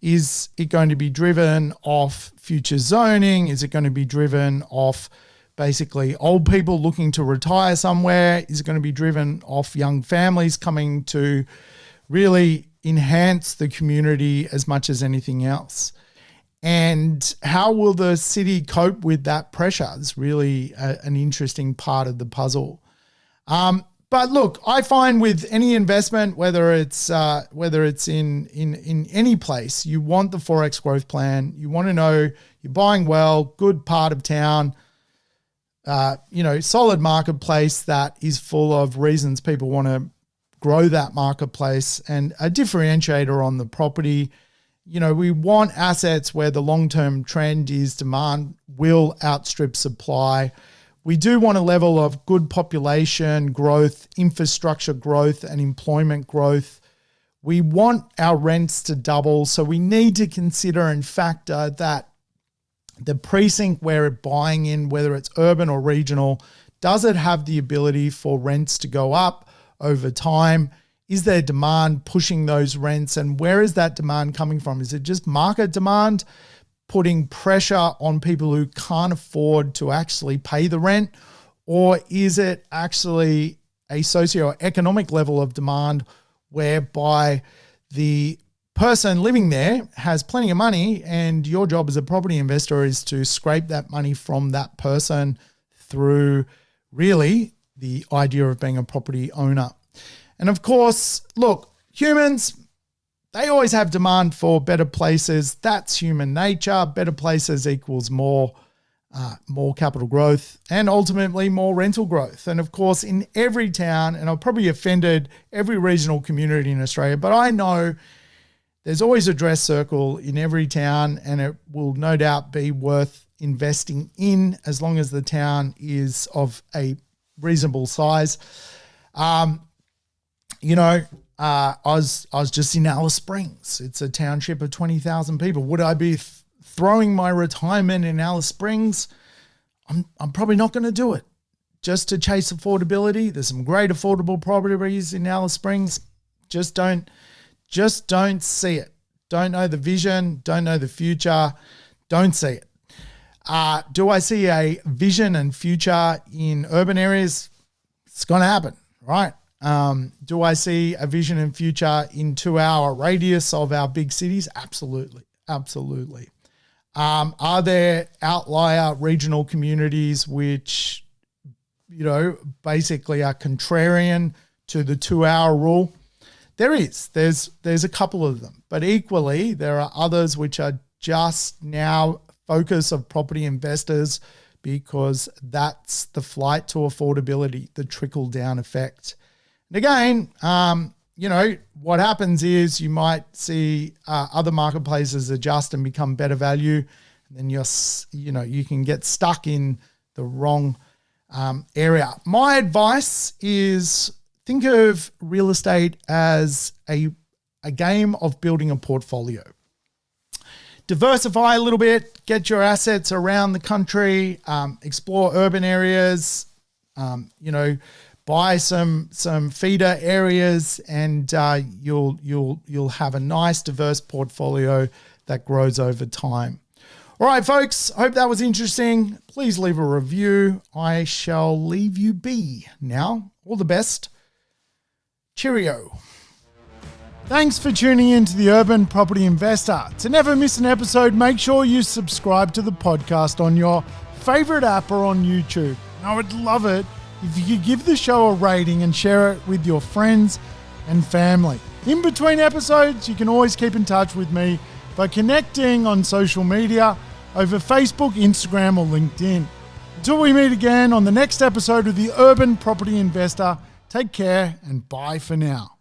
Is it going to be driven off future zoning? Is it going to be driven off basically old people looking to retire somewhere? Is it going to be driven off young families coming to really enhance the community as much as anything else? And how will the city cope with that pressure? It's really an interesting part of the puzzle. But look, I find with any investment, whether it's in any place, you want the 4X growth plan. You want to know you're buying well, good part of town, you know, solid marketplace that is full of reasons people want to grow that marketplace, and a differentiator on the property. You know, we want assets where the long-term trend is demand will outstrip supply. We do want a level of good population growth, infrastructure growth, and employment growth. We want our rents to double, so we need to consider and factor that the precinct where we're buying in, whether it's urban or regional, does it have the ability for rents to go up over time? Is there demand pushing those rents, and where is that demand coming from? Is it just market demand putting pressure on people who can't afford to actually pay the rent, or is it actually a socioeconomic level of demand whereby the person living there has plenty of money and your job as a property investor is to scrape that money from that person through really the idea of being a property owner? And of course, look, humans, they always have demand for better places. That's human nature. Better places equals more capital growth and ultimately more rental growth. And of course, in every town, and I've probably offended every regional community in Australia, but I know there's always a dress circle in every town, and it will no doubt be worth investing in as long as the town is of a reasonable size. You know, I was just in Alice Springs. It's a township of 20,000 people. Would I be throwing my retirement in Alice Springs? I'm probably not going to do it just to chase affordability. There's some great affordable properties in Alice Springs. Just don't see it. Don't know the vision. Don't know the future. Don't see it. Do I see a vision and future in urban areas? It's going to happen, right? Do I see a vision and future in 2-hour radius of our big cities? Absolutely. Absolutely. Are there outlier regional communities which, you know, basically are contrarian to the 2-hour rule? There is. There's a couple of them, but equally there are others which are just now focus of property investors because that's the flight to affordability, the trickle-down effect. And again, you know, what happens is you might see other marketplaces adjust and become better value, and then you can get stuck in the wrong area. My advice is think of real estate as a game of building a portfolio. Diversify a little bit, get your assets around the country, explore urban areas, you know, buy some feeder areas, and you'll have a nice diverse portfolio that grows over time. All right, folks, hope that was interesting. Please leave a review. I shall leave you be now. All the best. Cheerio. Thanks for tuning in to the Urban Property Investor. To never miss an episode, make sure you subscribe to the podcast on your favorite app or on YouTube. I would love it if you could give the show a rating and share it with your friends and family. In between episodes, you can always keep in touch with me by connecting on social media over Facebook, Instagram, or LinkedIn. Until we meet again on the next episode of the Urban Property Investor, take care and bye for now.